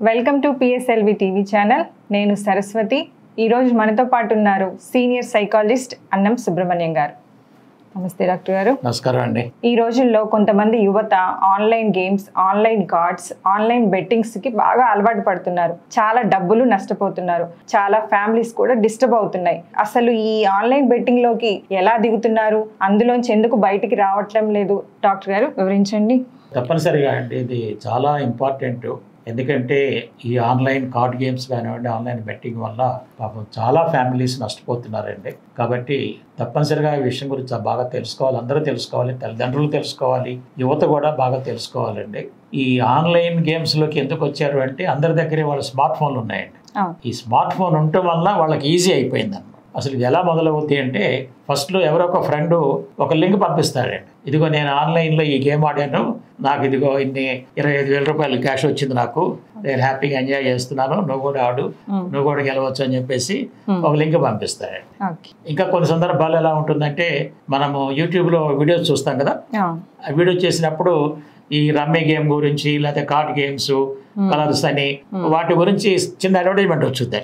Welcome to PSLV TV channel. నేను సరస్వతి. ఈరోజు మనతో పాటు ఉన్నారు సీనియర్ సైకాలజిస్ట్ అన్నం సుబ్రహ్మణ్యం గారు. నమస్తే డాక్టర్ గారు. నమస్కారం అండి. ఈ రోజుల్లో కొంతమంది యువత online games, online cards, online బెట్టింగ్స్కి బాగా అలవాటు పడుతున్నారు. చాలా డబ్బులు నష్టపోతున్నారు. చాలా ఫ్యామిలీస్ కూడా డిస్టర్బ్ అవుతున్నాయి. అసలు ఈ ఆన్లైన్ బెట్టింగ్లోకి ఎలా దిగుతున్నారు, అందులోంచి ఎందుకు బయటికి రావట్లం లేదు, డాక్టర్ గారు వివరించండి. తప్పనిసరిగా అండి, ఇది చాలా ఇంపార్టెంట్. ఎందుకంటే ఈ ఆన్లైన్ కార్డ్ గేమ్స్ కానివ్వండి, ఆన్లైన్ బెట్టింగ్ వల్ల పాపం చాలా ఫ్యామిలీస్ నష్టపోతున్నారండి. కాబట్టి తప్పనిసరిగా ఈ విషయం గురించి బాగా తెలుసుకోవాలి, అందరూ తెలుసుకోవాలి, తల్లిదండ్రులు తెలుసుకోవాలి, యువత కూడా బాగా తెలుసుకోవాలండి. ఈ ఆన్లైన్ గేమ్స్లోకి ఎందుకు వచ్చారు అంటే అందరి దగ్గరే వాళ్ళ స్మార్ట్ ఫోన్లు ఉన్నాయండి. ఈ స్మార్ట్ ఫోన్ ఉండటం వల్ల వాళ్ళకి ఈజీ అయిపోయింది అనమాట. అసలు ఇది ఎలా మొదలవుద్ది అంటే ఫస్ట్లో ఎవరో ఒక ఫ్రెండ్ ఒక లింక్ పంపిస్తాడండి. ఇదిగో నేను ఆన్లైన్లో ఈ గేమ్ ఆడాను, నాకు ఇదిగో ఇన్ని 25,000 రూపాయలు క్యాష్ వచ్చింది, నాకు నేను హ్యాపీగా ఎంజాయ్ చేస్తున్నాను, నువ్వు కూడా ఆడు, నువ్వు కూడా గెలవచ్చు అని చెప్పేసి ఒక లింక్ పంపిస్తాడు. ఇంకా కొన్ని సందర్భాలు ఎలా ఉంటుందంటే మనము యూట్యూబ్లో వీడియోస్ చూస్తాం కదా, ఆ వీడియో చేసినప్పుడు ఈ రమ్మీ గేమ్ గురించి లేకపోతే కార్డ్ గేమ్స్, కలర్స్ అని వాటి గురించి చిన్న అడ్వర్టైజ్మెంట్ వచ్చింది.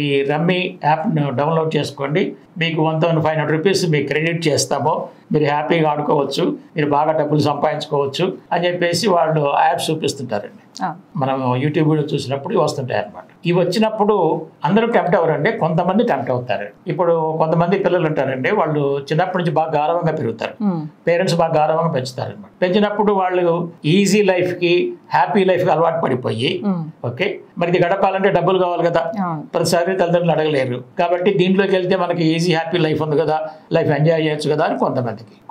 ఈ రమ్మీ యాప్ డౌన్లోడ్ చేసుకోండి, మీకు 1,500 రూపీస్ మీకు క్రెడిట్ చేస్తాము, మీరు హ్యాపీగా ఆడుకోవచ్చు, మీరు బాగా డబ్బులు సంపాదించుకోవచ్చు అని చెప్పేసి వాళ్ళు యాప్స్ చూపిస్తుంటారండి. మనం యూట్యూబ్ వీడియో చూసినప్పుడు వస్తుంటాయి అన్నమాట. ఇవి వచ్చినప్పుడు అందరూ టెంప్ట్ అవ్వరండి, కొంతమంది టెంప్ట్ అవుతారు. ఇప్పుడు కొంతమంది పిల్లలు ఉంటారండి, వాళ్ళు చిన్నప్పటి నుంచి బాగా గారవంగా పెరుగుతారు, పేరెంట్స్ బాగా గారవంగా పెంచుతారు అనమాట. పెంచినప్పుడు వాళ్ళు ఈజీ లైఫ్కి, హ్యాపీ లైఫ్కి అలవాటు పడిపోయి, ఓకే మరి ఇది గడపాలంటే డబ్బులు కావాలి కదా, ప్రతిసారి తల్లిదండ్రులు అడగలేరు. కాబట్టి దీంట్లోకి వెళ్తే మనకి ఈజీ హ్యాపీ లైఫ్ ఉంది కదా, లైఫ్ ఎంజాయ్ చేయొచ్చు కదా అని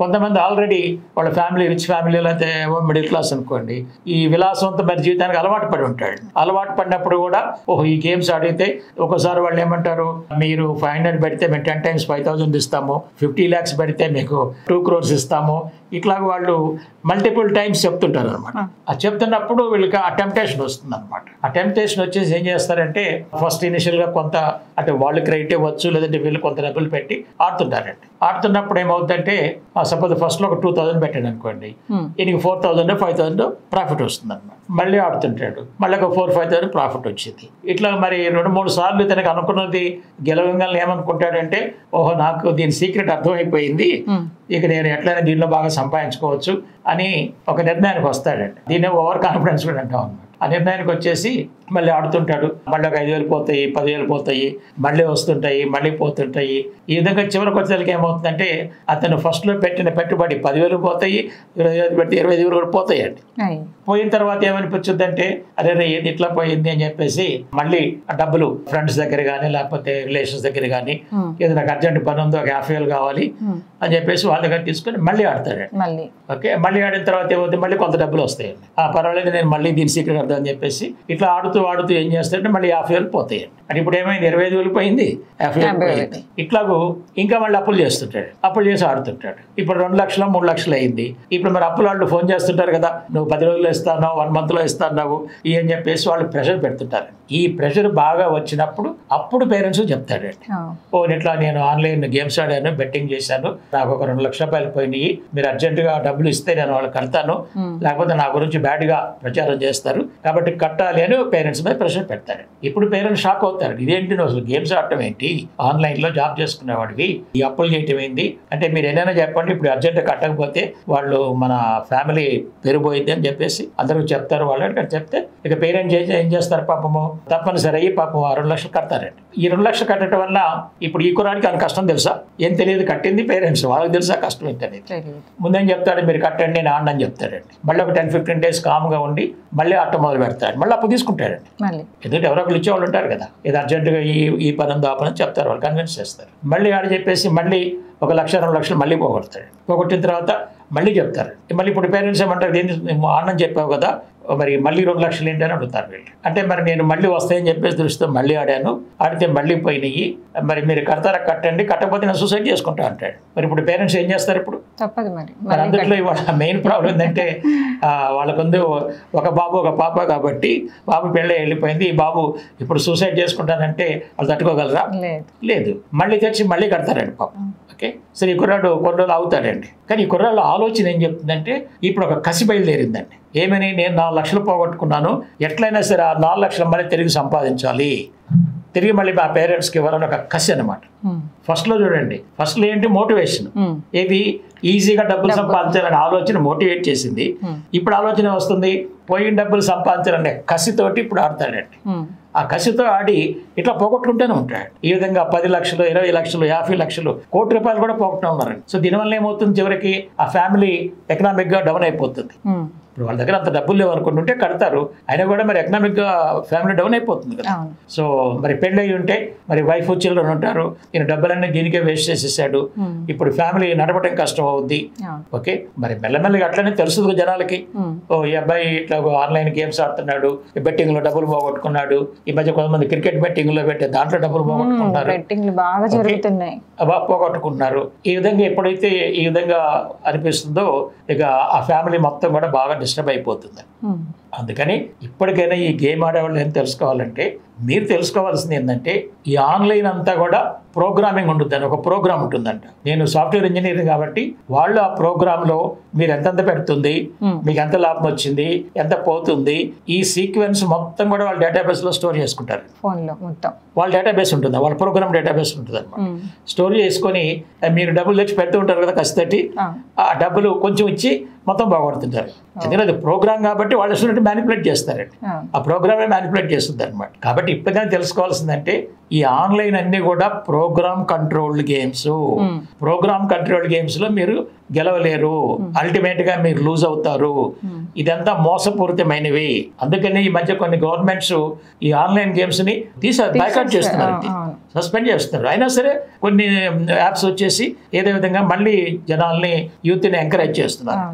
కొంతమంది ఆల్రెడీ వాళ్ళ ఫ్యామిలీ రిచ్ ఫ్యామిలీ లేకపోతే మిడిల్ క్లాస్ అనుకోండి, ఈ విలాసవంతమైన జీవితానికి అలవాటు పడి ఉంటాడు. అలవాటు పడినప్పుడు కూడా ఓహో ఈ గేమ్స్ ఆడితే ఒక్కోసారి వాళ్ళు ఏమంటారు, మీరు 500 పెడితే మేము 10 times 5,000 ఇస్తాము, 50 lakhs పెడితే మీకు 2 crores ఇస్తాము, ఇట్లాగ వాళ్ళు మల్టిపుల్ టైమ్స్ చెప్తుంటారు అనమాట. ఆ చెప్తున్నప్పుడు వీళ్ళకి ఆ టెంప్టేషన్ వస్తుంది అనమాట. ఆ టెంప్టేషన్ వచ్చేసి ఏం చేస్తారంటే ఫస్ట్ ఇనిషియల్గా కొంత అంటే వాళ్ళు క్రెడిట్ ఇవ్వచ్చు, లేదంటే వీళ్ళు కొంత డబ్బులు పెట్టి ఆడుతుంటారండి. ఆడుతున్నప్పుడు ఏమవుతుందంటే సపోజ్ ఫస్ట్లో ఒక 2,000 పెట్టాడు అనుకోండి, ఈయనకి 4,000 5,000 ప్రాఫిట్ వస్తుంది అనమాట. మళ్ళీ ఆడుతుంటాడు, మళ్ళీ ఒక 4-5,000 ప్రాఫిట్ వచ్చింది. ఇట్లా మరి 2-3 సార్లు తనకు అనుకున్నది గెలవగానే ఏమనుకుంటాడంటే ఓహో నాకు దీని సీక్రెట్ అర్థమైపోయింది, ఇక నేను ఎట్లయినా దీనిలో బాగా సంపాదించుకోవచ్చు అని ఒక నిర్ణయానికి వస్తాడండి. దీన్ని ఓవర్ కాన్ఫిడెన్స్ కూడా అంటాం అన్నమాట. ఆ నిర్ణయానికి వచ్చేసి మళ్ళీ ఆడుతుంటాడు, మళ్ళీ ఒక 5,000 పోతాయి, 10,000 పోతాయి, మళ్ళీ వస్తుంటాయి, మళ్ళీ పోతుంటాయి. ఈ విధంగా చివరికి వచ్చేసరికి ఏమవుతుందంటే అతను ఫస్ట్లో పెట్టిన పెట్టుబడి 10,000 పోతాయి, 25,000 పెడితే 25,000 కూడా పోతాయండి. పోయిన తర్వాత ఏమనిపించుద్ది అంటే అరే ఏది ఇట్లా పోయింది అని చెప్పేసి మళ్ళీ ఆ డబ్బులు ఫ్రెండ్స్ దగ్గర కానీ లేకపోతే రిలేషన్స్ దగ్గర కానీ ఏదో నాకు అర్జెంట్ పని ఉందో ఒక 50,000 కావాలి అని చెప్పేసి వాళ్ళ దగ్గర తీసుకొని మళ్ళీ ఆడతాడండి. ఓకే మళ్ళీ ఆడిన తర్వాత ఏమవుతుంది, మళ్ళీ కొంత డబ్బులు వస్తాయండి. పర్వాలేదు నేను మళ్ళీ దీని సీక్రెట్ అర్థం అని చెప్పేసి ఇట్లా ఆడుతూ ఏం చేస్తారంటే మళ్ళీ 50,000 పోతాయండి. అంటే ఇప్పుడు ఏమైంది, 25,000 పోయింది, 50,000 పోయింది. ఇట్లాగూ ఇంకా మళ్ళీ అప్పులు చేస్తుంటాడు, అప్పులు చేసి ఆడుతుంటాడు. ఇప్పుడు 2 లక్షలు 3 లక్షలు అయింది. ఇప్పుడు మరి అప్పులు వాళ్ళు ఫోన్ చేస్తుంటారు కదా, నువ్వు 10 రోజుల్లో ఇస్తాను, 1 monthలో ఇస్తాను ఇవి అని చెప్పేసి వాళ్ళు ప్రెషర్ పెడుతుంటారు. ఈ ప్రెషర్ బాగా వచ్చినప్పుడు అప్పుడు పేరెంట్స్ చెప్తాడండి, ఓ ఇట్లా నేను ఆన్లైన్ గేమ్స్ ఆడాను, బెట్టింగ్ చేశాను, నాకు ఒక 2 లక్షల రూపాయలు పోయినాయి, మీరు అర్జెంటుగా డబ్బులు ఇస్తే నేను వాళ్ళు కడతాను, లేకపోతే నా గురించి బ్యాడ్గా ప్రచారం చేస్తారు కాబట్టి కట్టాలి అని పేరెంట్స్ మీద ప్రెషర్ పెడతాడు. ఇప్పుడు పేరెంట్స్ షాక్ అవుతారు, ఇదేంటి నువ్వు అసలు గేమ్స్ ఆడటం ఏంటి, ఆన్లైన్లో జాబ్ చేసుకునేవాడివి ఈ అప్పులు చేయటం ఏంటి అంటే మీరు ఏదైనా చెప్పండి, ఇప్పుడు అర్జెంట్ కట్టకపోతే వాళ్ళు మన ఫ్యామిలీ పెరిగిపోయింది అని చెప్పేసి అందరూ చెప్తారు. వాళ్ళు అంటే చెప్తే ఇక పేరెంట్స్ ఏం చేస్తారు, పాపము తప్పనిసరి అయ్యి పాపం 2 లక్షలు కడతారండి. ఈ 2 లక్షలు కట్టడం వల్ల ఇప్పుడు ఈ కురానికి ఆయన కష్టం తెలుసా, ఏం తెలియదు, కట్టింది పేరెంట్స్, వాళ్ళకి తెలుసా కష్టం ఏంటనేది. ముందేం చెప్తాడు, మీరు కట్టండి నేను ఆడని చెప్తాడండి. మళ్ళీ ఒక 10-15 days కామ్గా ఉండి మళ్ళీ ఆట మొదలు పెడతాడు, మళ్ళీ అప్పు తీసుకుంటాడండి. ఎందుకంటే ఎవరో ఒకరు ఇచ్చేవాళ్ళు ఉంటారు కదా, ఇది అర్జెంటుగా ఈ పని ఉందో ఆ పని చెప్తారు, వాళ్ళు కన్విన్స్ చేస్తారు. మళ్ళీ ఆడ చెప్పేసి మళ్ళీ 1 లక్ష 2 లక్షలు మళ్ళీ పోగొడతాడు. పోగొట్టిన తర్వాత మళ్ళీ చెప్తారు. మళ్ళీ ఇప్పుడు పేరెంట్స్ ఏమంటారు, దీన్ని ఆడని చెప్పావు కదా, మరి మళ్ళీ 2 లక్షలు ఏంటి అని అడుగుతారు వీళ్ళు. అంటే మరి నేను మళ్ళీ వస్తాయని చెప్పేసి దృష్టితో మళ్ళీ ఆడాను, ఆడితే మళ్ళీ పోయినాయి, మరి మీరు కడతారా కట్టండి, కట్టకపోతే నేను సూసైడ్ చేసుకుంటా అంటాడు. మరి ఇప్పుడు పేరెంట్స్ ఏం చేస్తారు ఇప్పుడు? తప్పదు మరి అందులో ఇవాళ మెయిన్ ప్రాబ్లం ఏంటంటే వాళ్ళకుంది ఒక బాబు ఒక పాప కాబట్టి బాబు పెళ్ళి వెళ్ళిపోయింది, ఈ బాబు ఇప్పుడు సూసైడ్ చేసుకుంటానంటే వాళ్ళు తట్టుకోగలరా? లేదు. మళ్ళీ తెచ్చి మళ్ళీ కడతారండి పాపం. ఓకే, సరే ఈ కుర్రాడు కొన్ని రోజులు అవుతాడండి. కానీ ఈ కుర్రాడు ఆలోచన ఏం చెప్తుందంటే ఇప్పుడు ఒక కసి బయలుదేరిందండి. ఏమని, నేను 4 లక్షలు పోగొట్టుకున్నాను, ఎట్లయినా సరే ఆ 4 లక్షలు మళ్ళీ తిరిగి సంపాదించాలి, తిరిగి మళ్ళీ మా పేరెంట్స్కి ఇవ్వాలని ఒక కసి అనమాట. ఫస్ట్లో చూడండి, ఫస్ట్లో ఏంటి మోటివేషన్, ఏది ఈజీగా డబ్బులు సంపాదించాలనే ఆలోచన మోటివేట్ చేసింది. ఇప్పుడు ఆలోచన వస్తుంది పోయిన డబ్బులు సంపాదించాలనే కసితోటి ఇప్పుడు ఆడతాడండి. ఆ కసితో ఆడి ఇట్లా పోగొట్టుకుంటూనే ఉంటాడు. ఈ విధంగా 10 లక్షలు 20 లక్షలు 50 లక్షలు కోటి రూపాయలు కూడా పోగొట్టుకుంటూ ఉన్నారండి. సో దీనివల్ల ఏమవుతుంది, చివరికి ఆ ఫ్యామిలీ ఎకనామిక్గా డౌన్ అయిపోతుంది. ఇప్పుడు వాళ్ళ దగ్గర అంత డబ్బులు లేవు అనుకుంటుంటే కడతారు, అయినా కూడా మరి ఎకనామిక్గా ఫ్యామిలీ డౌన్ అయిపోతుంది కదా. సో మరి పెళ్ళి అయ్యి ఉంటే మరి వైఫ్ చిల్డ్రన్ ఉంటారు, ఈయన డబ్బులన్నీ దీనికే వేస్ట్ చేసేసాడు, ఇప్పుడు ఫ్యామిలీ నడపడం కష్టం అవుద్ది. ఓకే, మరి మెల్లమెల్లగా అట్లనే తెలుస్తుంది జనాలకి, ఓ ఈ అబ్బాయి ఇట్లా ఆన్లైన్ గేమ్స్ ఆడుతున్నాడు, బెట్టింగ్ లో డబ్బులు పోగొట్టుకున్నాడు, ఈ మధ్య కొంతమంది క్రికెట్ బెట్టింగ్ లో పెట్టే దాంట్లో డబ్బులు పోగొట్టుకుంటారు, పోగొట్టుకుంటున్నారు. ఈ విధంగా ఎప్పుడైతే ఈ విధంగా అనిపిస్తుందో ఇక ఆ ఫ్యామిలీ మొత్తం కూడా బాగా డిస్టర్బ్ అయిపోతుంది. అందుకని ఇప్పటికైనా ఈ గేమ్ ఆడేవాళ్ళు ఏం తెలుసుకోవాలంటే, మీరు తెలుసుకోవాల్సింది ఏంటంటే ఈ ఆన్లైన్ అంతా కూడా ప్రోగ్రామింగ్ ఉంటుందని ఒక ప్రోగ్రామ్ ఉంటుందంట. నేను సాఫ్ట్వేర్ ఇంజనీర్ కాబట్టి వాళ్ళు ఆ ప్రోగ్రాంలో మీరు ఎంతెంత పెడుతుంది, మీకు ఎంత లాభం వచ్చింది, ఎంత పోతుంది, ఈ సీక్వెన్స్ మొత్తం కూడా వాళ్ళ డేటాబేస్ లో స్టోర్ చేసుకుంటారు. వాళ్ళ డేటాబేస్ ఉంటుంది, వాళ్ళ ప్రోగ్రామ్ డేటాబేస్ ఉంటుంది అనమాట. స్టోర్ చేసుకొని మీరు డబ్బులు తెచ్చి పెడుతూ ఉంటారు కదా కసితట్టి, ఆ డబ్బులు కొంచెం ఇచ్చి మొత్తం బాగుపడుతుంటారు. ఎందుకంటే అది ప్రోగ్రామ్ కాబట్టి వాళ్ళు ఇస్తున్నట్టు మ్యానిపులేట్ చేస్తారండి, ఆ ప్రోగ్రామే మ్యానిపులేట్ చేస్తుంది అనమాట. కాబట్టి ఇప్పటికైనా తెలుసుకోవాల్సిందంటే ఈ ఆన్లైన్ అన్ని కూడా program controlled games. Program controlled games లో మీరు గెలవలేరు, అల్టిమేట్ గా మీరు లూజ్ అవుతారు. ఇదంతా మోసపూరితమైనవి. అందుకని ఈ మధ్య కొన్ని గవర్నమెంట్స్ ఈ ఆన్లైన్ గేమ్స్ ని బైకాట్ చేస్తున్నారు, సస్పెండ్ చేస్తున్నారు. అయినా సరే కొన్ని యాప్స్ వచ్చేసి ఏదో విధంగా మళ్ళీ జనాల్ని యూత్ ని ఎంకరేజ్ చేస్తున్నారు.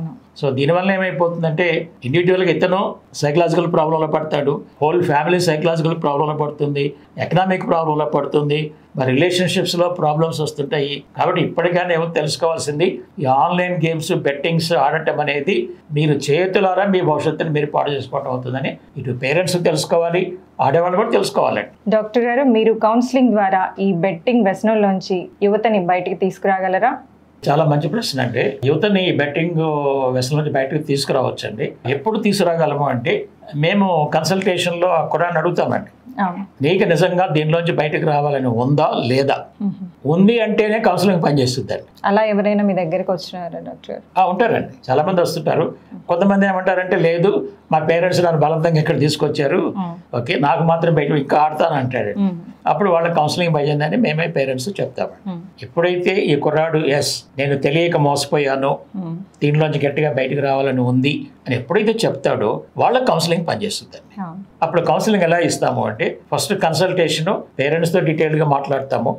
సో దీనివల్ల ఏమైపోతుందంటే ఇండివిజువల్గా ఇతను సైకలాజికల్ ప్రాబ్లంలో పడతాడు, హోల్ ఫ్యామిలీ సైకలాజికల్ ప్రాబ్లంలో పడుతుంది, ఎకనామిక్ ప్రాబ్లంలో పడుతుంది, మరి రిలేషన్షిప్స్లో ప్రాబ్లమ్స్ వస్తుంటాయి. కాబట్టి ఇప్పటికైనా ఏమో తెలుసుకోవాల్సింది, ఈ ఆన్లైన్ గేమ్స్ బెట్టింగ్స్ ఆడటం అనేది మీరు చేతులారా మీ భవిష్యత్తుని మీరు పాడు చేసుకోవడం అవుతుందని ఇటు పేరెంట్స్ తెలుసుకోవాలి, ఆడేవాళ్ళు కూడా తెలుసుకోవాలండి. డాక్టర్ గారు, మీరు కౌన్సిలింగ్ ద్వారా ఈ బెట్టింగ్ వ్యసనంలోంచి యువతని బయటికి తీసుకురాగలరా? చాలా మంచి ప్రశ్న అండి. యువతని బెట్టింగ్ వ్యసనం నుంచి బయటకు తీసుకురావచ్చండి. ఎప్పుడు తీసుకురాగలము అంటే మేము కన్సల్టేషన్లో కూడా అడుగుతామండి, నీకు నిజంగా దీనిలోంచి బయటకు రావాలని ఉందా లేదా? ఉంది అంటేనే కౌన్సిలింగ్ పనిచేస్తుందండి. అలా ఎవరైనా మీ దగ్గరికి వచ్చినారా డాక్టర్? ఉంటారండి, చాలా మంది వస్తుంటారు. కొంతమంది ఏమంటారంటే లేదు, మా పేరెంట్స్ నన్ను బలవంతంగా ఇక్కడ తీసుకొచ్చారు, ఓకే నాకు మాత్రం బయట ఇంకా ఆడతాను అంటాడు. అప్పుడు వాళ్ళ కౌన్సిలింగ్ భయందని మేమే పేరెంట్స్ చెప్తామండి. ఎప్పుడైతే ఈ కుర్రాడు ఎస్ నేను తెలియక మోసపోయాను, దీనిలోంచి గట్టిగా బయటకు రావాలని ఉంది అని ఎప్పుడైతే చెప్తాడో వాళ్ళ కౌన్సిలింగ్ పనిచేస్తుందండి. అప్పుడు కౌన్సిలింగ్ ఎలా ఇస్తాము అంటే ఫస్ట్ కన్సల్టేషన్ పేరెంట్స్తో డీటెయిల్గా మాట్లాడతాము.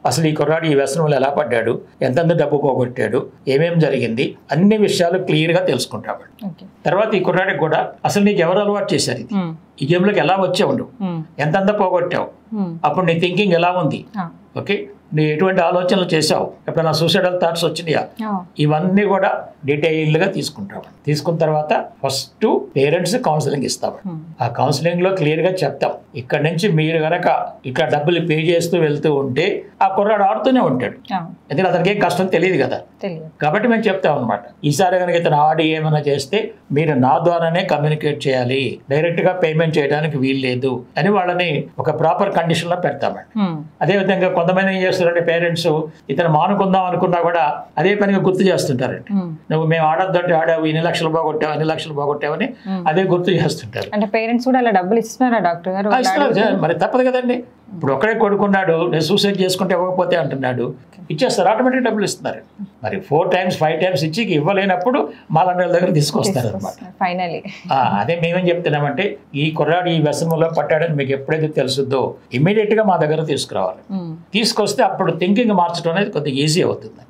అసలు ఈ కుర్రాడు ఈ వ్యసనంలో ఎలా పడ్డాడు, ఎంతెంత డబ్బు పోగొట్టాడు, ఏమేమి జరిగింది, అన్ని విషయాలు క్లియర్గా తెలుసుకుంటాము. తర్వాత ఈ కుర్రాడికి కూడా అసలు నీకు ఎవరు అలవాటు చేశారు, ఇది ఈ గేమ్లోకి ఎలా వచ్చావు, నువ్వు ఎంతెంత పోగొట్టావు, అప్పుడు నీ థింకింగ్ ఎలా ఉంది, ఓకే నీ ఎటువంటి ఆలోచనలు చేసావు, ఎప్పుడైనా సూసైడల్ థాట్స్ వచ్చినాయా, ఇవన్నీ కూడా డీటెయిల్గా తీసుకుంటాము. తీసుకున్న తర్వాత ఫస్ట్ పేరెంట్స్ కౌన్సిలింగ్ ఇస్తాము. ఆ కౌన్సిలింగ్ లో క్లియర్ గా చెప్తాం, ఇక్కడ నుంచి మీరు గనక ఇక్కడ డబ్బులు పే చేస్తూ వెళ్తూ ఉంటే ఆ కుర్రాడు ఆడుతూనే ఉంటాడు, ఎందుకంటే అతనికి ఏం కష్టం తెలియదు కదా. కాబట్టి మేము చెప్తాం అనమాట, ఈసారి కనుక ఇతను ఆడి ఏమైనా చేస్తే మీరు నా ద్వారానే కమ్యూనికేట్ చేయాలి, డైరెక్ట్ గా పేమెంట్ చేయడానికి వీలు లేదు అని వాళ్ళని ఒక ప్రాపర్ కండిషన్ లో పెడతామండి. అదేవిధంగా కొంతమంది ఏం చేస్తారంటే పేరెంట్స్ ఇతను మానుకుందాం అనుకున్నా కూడా అదే పనిగా గుర్తు చేస్తుంటారండి, నువ్వు మేము ఆడొద్దంటే ఆడావు, ఇన్ని లక్షలు బాగొట్టావు, అన్ని లక్షలు బాగొట్టావని అదే గుర్తు చేస్తుంటారు. అంటే పేరెంట్స్ కూడా అలా డబ్బులు ఇస్తున్నారా డాక్టర్ గారు? ఇస్తున్నారు, మరి తప్పదు కదండి. ఇప్పుడు ఒక్కడే కొడుకున్నాడు, నేను సూసైడ్ చేసుకుంటే ఇవ్వకపోతే అంటున్నాడు, ఇచ్చేస్తారు, ఆటోమేటిక్ డబ్బులు ఇస్తున్నారు. మరి 4 times 5 times ఇచ్చి ఇవ్వలేనప్పుడు మాలాంటి దగ్గర తీసుకొస్తారు అనమాట. ఫైనలీ అదే మేమేం చెప్తున్నామంటే ఈ కుర్రాడు ఈ వ్యసనంలో పట్టాడని మీకు ఎప్పుడైతే తెలుసుద్దో ఇమ్మీడియట్ గా మా దగ్గర తీసుకురావాలి. తీసుకొస్తే అప్పుడు థింకింగ్ మార్చడం అనేది కొద్దిగా ఈజీ అవుతుంది.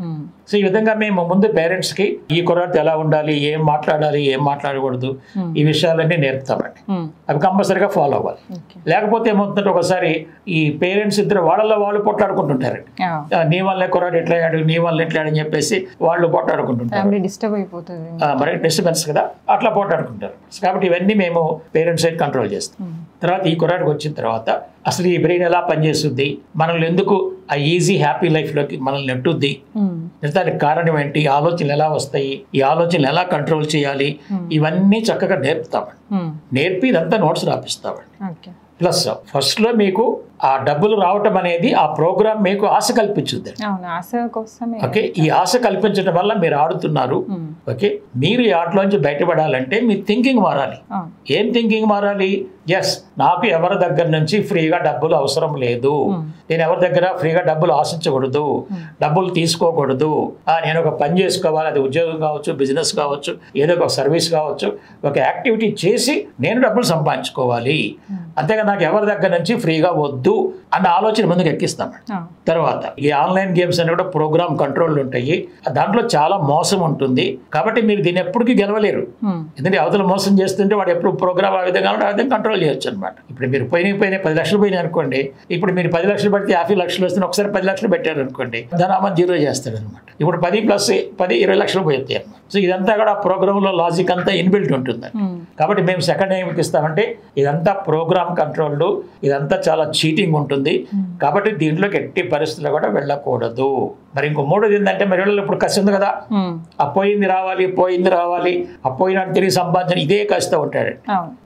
సో ఈ విధంగా మేము ముందు పేరెంట్స్ కి ఈ కుర్రాడితో ఎలా ఉండాలి, ఏం మాట్లాడాలి, ఏం మాట్లాడకూడదు, ఈ విషయాలన్నీ నేర్పుతామండి. అవి కంపల్సరీగా ఫాలో అవ్వాలి. లేకపోతే ఏమవుతుందంటే ఒకసారి ఈ పేరెంట్స్ ఇద్దరు వాళ్ళలో వాళ్ళు పొట్లాడుకుంటుంటారు. నీ వల్లే కుర్రాడు ఎట్లా అయ్యాడు, నీ వల్ల ఎట్లా అని చెప్పేసి వాళ్ళు పొట్లాడుకుంటుంటారు. డిస్టర్బ్ అయిపోతుంది, మరి డిస్టర్బెన్స్ కదా, అట్లా పోటాడుకుంటారు. కాబట్టి ఇవన్నీ మేము పేరెంట్స్ సైడ్ కంట్రోల్ చేస్తాం. తర్వాత ఈ కుర్రాడికి వచ్చిన తర్వాత అసలు ఈ బ్రెయిన్ ఎలా పనిచేస్తుంది, మనల్ని ఎందుకు ఆ ఈజీ హ్యాపీ లైఫ్లోకి మనల్ని నెట్టుద్ది, దానికి కారణం ఏంటి, ఆలోచనలు ఎలా వస్తాయి, ఈ ఆలోచనలు ఎలా కంట్రోల్ చేయాలి, ఇవన్నీ చక్కగా నేర్పుతామండి. నేర్పి ఇదంతా నోట్స్ రాపిస్తామండి. ప్లస్ ఫస్ట్లో మీకు ఆ డబ్బులు రావటం అనేది ఆ ప్రోగ్రామ్ మీకు ఆశ కల్పించుద్ది. ఓకే, ఈ ఆశ కల్పించడం వల్ల మీరు ఆడుతున్నారు. ఓకే, మీరు ఈ ఆటలోంచి బయటపడాలంటే మీ థింకింగ్ మారాలి. ఏం థింకింగ్ మారాలి? ఎస్, నాకు ఎవరి దగ్గర నుంచి ఫ్రీగా డబ్బులు అవసరం లేదు, నేను ఎవరి దగ్గర ఫ్రీగా డబ్బులు ఆశించకూడదు, డబ్బులు తీసుకోకూడదు, నేను ఒక పని చేసుకోవాలి, అది ఉద్యోగం కావచ్చు, బిజినెస్ కావచ్చు, ఏదో ఒక సర్వీస్ కావచ్చు, ఒక యాక్టివిటీ చేసి నేను డబ్బులు సంపాదించుకోవాలి, అంతేగా నాకు ఎవరి దగ్గర నుంచి ఫ్రీగా వద్దు అన్న ఆలోచన ముందుకు ఎక్కిస్తామండి. తర్వాత ఈ ఆన్లైన్ గేమ్స్ అన్ని కూడా ప్రోగ్రామ్ కంట్రోల్ ఉంటాయి, దాంట్లో చాలా మోసం ఉంటుంది. కాబట్టి మీరు దీన్ని ఎప్పటికీ గెలవలేరు. ఎందుకంటే అవతల మోసం చేస్తుంటే వాడు ఎప్పుడు ప్రోగ్రామ్ ఆ విధంగా ఆ విధంగా కంట్రోల్ చేయొచ్చు అనమాట. ఇప్పుడు మీరు పోయినాయి 10 లక్షలు పోయినాయి అనుకోండి, ఇప్పుడు మీరు 10 లక్షలు పెడితే 50 లక్షలు వస్తుంది, ఒకసారి 10 లక్షలు పెట్టారు అనుకోండి, దాని అమౌంట్ జీరో చేస్తాడు అనమాట. ఇప్పుడు 10 + 10 20 లక్షలు పోతాయి అనమాట. సో ఇదంతా కూడా ప్రోగ్రామ్లో లాజిక్ అంతా ఇన్బిల్ట్ ఉంటుందండి. కాబట్టి మేము సెకండ్ ఏమికి ఇస్తామంటే ఇదంతా ప్రోగ్రామ్ కంట్రోల్డ్, ఇదంతా చాలా చీటింగ్ ఉంటుంది. కాబట్టి దీంట్లోకి ఎట్టి పరిస్థితుల్లో కూడా వెళ్ళకూడదు. మరి ఇంకో మూడోది ఏంటంటే మరి వీళ్ళలో ఇప్పుడు కసి ఉంది కదా, ఆ పోయింది రావాలి, ఆ పోయిన తిరిగి సంపాదించిన ఇదే కసితో ఉంటాడు.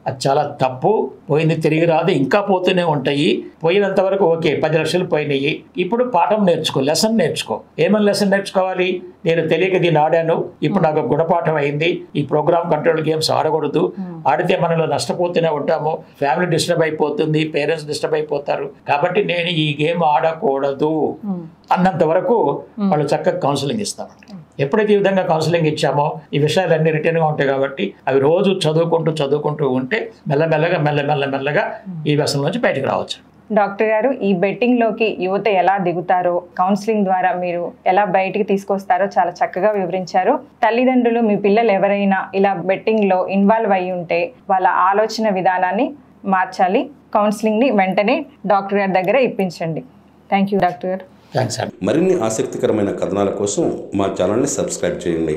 అది చాలా తప్పు. పోయింది తిరిగి రాదు, ఇంకా పోతూనే ఉంటాయి. పోయినంత వరకు ఓకే, 10 లక్షలు పోయినాయి. ఇప్పుడు పాఠం నేర్చుకో, లెసన్ నేర్చుకో. ఏమని లెసన్ నేర్చుకోవాలి? నేను తెలియక దీన్ని ఆడాను, ఇప్పుడు నాకు గుణపాఠం అయింది, ఈ ప్రోగ్రామ్ కంట్రోల్ గేమ్స్ ఆడకూడదు, ఆడితే మనలో నష్టపోతూనే ఉంటాము, ఫ్యామిలీ డిస్టర్బ్ అయిపోతుంది, పేరెంట్స్ డిస్టర్బ్ అయిపోతారు, కాబట్టి నేను ఈ గేమ్ ఆడకూడదు అన్నంత వరకు వాళ్ళు చక్కగా కౌన్సిలింగ్ ఇస్తామండి. ఎప్పుడైతే ఈ విధంగా కౌన్సిలింగ్ ఇచ్చామో ఈ విషయాలన్నీ రిటర్న్గా ఉంటాయి కాబట్టి అవి రోజు చదువుకుంటూ ఉంటే మెల్లమెల్లగా ఈ వ్యసనం నుంచి బయటకు రావచ్చు. డాక్టర్ గారు, ఈ బెట్టింగ్లోకి యువత ఎలా దిగుతారో, కౌన్సిలింగ్ ద్వారా మీరు ఎలా బయటికి తీసుకొస్తారో చాలా చక్కగా వివరించారు. తల్లిదండ్రులు మీ పిల్లలు ఎవరైనా ఇలా బెట్టింగ్లో ఇన్వాల్వ్ అయ్యి ఉంటే వాళ్ళ ఆలోచన విధానాన్ని మార్చాలి. కౌన్సిలింగ్ని వెంటనే డాక్టర్ గారి దగ్గర ఇప్పించండి. థ్యాంక్ యూ డాక్టర్ గారు. థ్యాంక్స్. మరిన్ని ఆసక్తికరమైన కథనాల కోసం మా ఛానల్ని సబ్స్క్రైబ్ చేయండి.